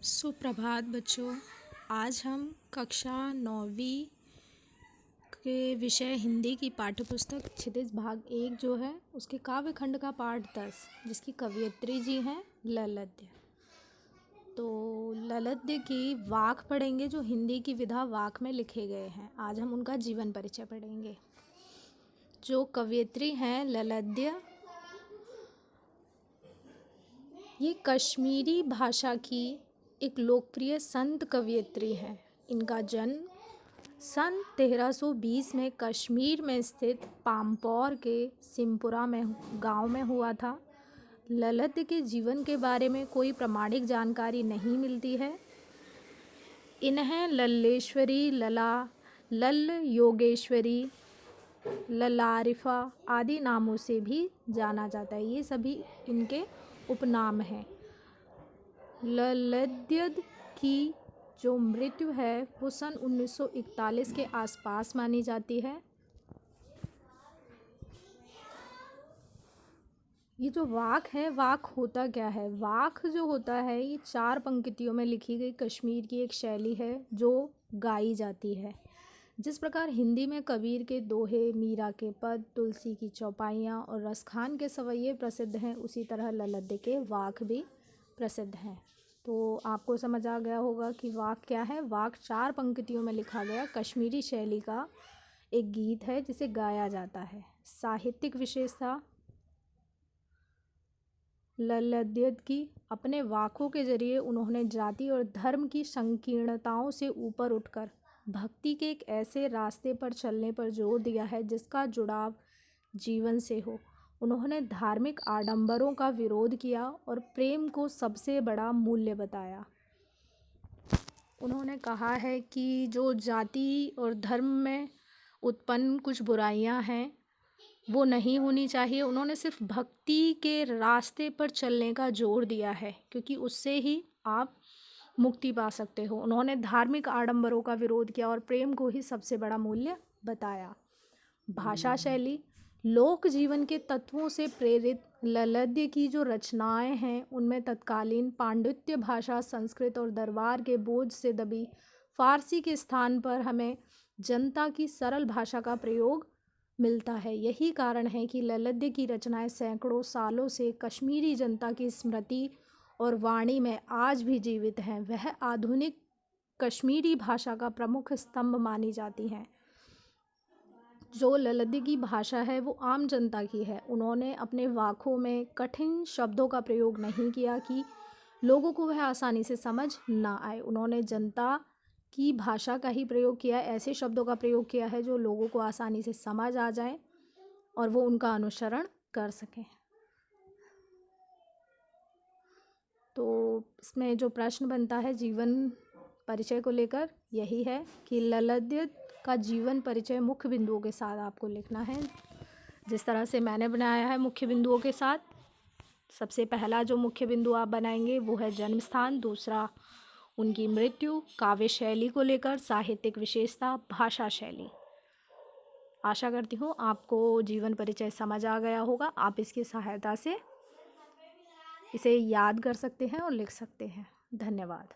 सुप्रभात बच्चों। आज हम कक्षा 9वीं के विषय हिंदी की पाठ्यपुस्तक क्षितिज भाग 1 जो है उसके काव्य खंड का पाठ 10 जिसकी कवयित्री जी हैं ललद्य। तो ललद्य की वाक पढ़ेंगे जो हिंदी की विधा वाक में लिखे गए हैं। आज हम उनका जीवन परिचय पढ़ेंगे। जो कवयित्री हैं ललद्य, ये कश्मीरी भाषा की एक लोकप्रिय संत कवयित्री हैं। इनका जन्म सन 1320 में कश्मीर में स्थित पाम्पौर के सिमपुरा में गांव में हुआ था। ललद्य के जीवन के बारे में कोई प्रामाणिक जानकारी नहीं मिलती है। इन्हें लल्लेश्वरी, लल योगेश्वरी, ललारिफा आदि नामों से भी जाना जाता है। ये सभी इनके उपनाम हैं। ललद्य की जो मृत्यु है वो सन 1941 के आसपास मानी जाती है। ये जो वाक है, वाक होता क्या है? वाक जो होता है ये 4 पंक्तियों में लिखी गई कश्मीर की एक शैली है जो गाई जाती है। जिस प्रकार हिंदी में कबीर के दोहे, मीरा के पद, तुलसी की चौपाइयाँ और रसखान के सवैये प्रसिद्ध हैं, उसी तरह ललद्य के वाक भी प्रसिद्ध हैं। तो आपको समझ आ गया होगा कि वाक क्या है। वाक 4 पंक्तियों में लिखा गया कश्मीरी शैली का एक गीत है जिसे गाया जाता है। साहित्यिक विशेषता ललद्य की अपने वाकों के जरिए उन्होंने जाति और धर्म की संकीर्णताओं से ऊपर उठकर भक्ति के एक ऐसे रास्ते पर चलने पर जोर दिया है जिसका जुड़ाव जीवन से हो। उन्होंने धार्मिक आडंबरों का विरोध किया और प्रेम को सबसे बड़ा मूल्य बताया। उन्होंने कहा है कि जो जाति और धर्म में उत्पन्न कुछ बुराइयां हैं वो नहीं होनी चाहिए। उन्होंने सिर्फ भक्ति के रास्ते पर चलने का जोर दिया है क्योंकि उससे ही आप मुक्ति पा सकते हो। उन्होंने धार्मिक आडंबरों का विरोध किया और प्रेम को ही सबसे बड़ा मूल्य बताया। भाषा शैली लोक जीवन के तत्वों से प्रेरित ललद्य की जो रचनाएं हैं उनमें तत्कालीन पांडित्य भाषा संस्कृत और दरबार के बोझ से दबी फारसी के स्थान पर हमें जनता की सरल भाषा का प्रयोग मिलता है। यही कारण है कि ललद्य की रचनाएं सैकड़ों सालों से कश्मीरी जनता की स्मृति और वाणी में आज भी जीवित हैं। वह आधुनिक कश्मीरी भाषा का प्रमुख स्तंभ मानी जाती हैं। जो ललद्य की भाषा है वो आम जनता की है। उन्होंने अपने वाकों में कठिन शब्दों का प्रयोग नहीं किया कि लोगों को वह आसानी से समझ ना आए। उन्होंने जनता की भाषा का ही प्रयोग किया, ऐसे शब्दों का प्रयोग किया है जो लोगों को आसानी से समझ आ जाए और वो उनका अनुसरण कर सकें। तो इसमें जो प्रश्न बनता है जीवन परिचय को लेकर यही है कि ललद्य का जीवन परिचय मुख्य बिंदुओं के साथ आपको लिखना है जिस तरह से मैंने बनाया है। मुख्य बिंदुओं के साथ सबसे पहला जो मुख्य बिंदु आप बनाएंगे वो है जन्म स्थान, दूसरा उनकी मृत्यु, काव्य शैली को लेकर, साहित्यिक विशेषता, भाषा शैली। आशा करती हूँ आपको जीवन परिचय समझ आ गया होगा। आप इसकी सहायता से इसे याद कर सकते हैं और लिख सकते हैं। धन्यवाद।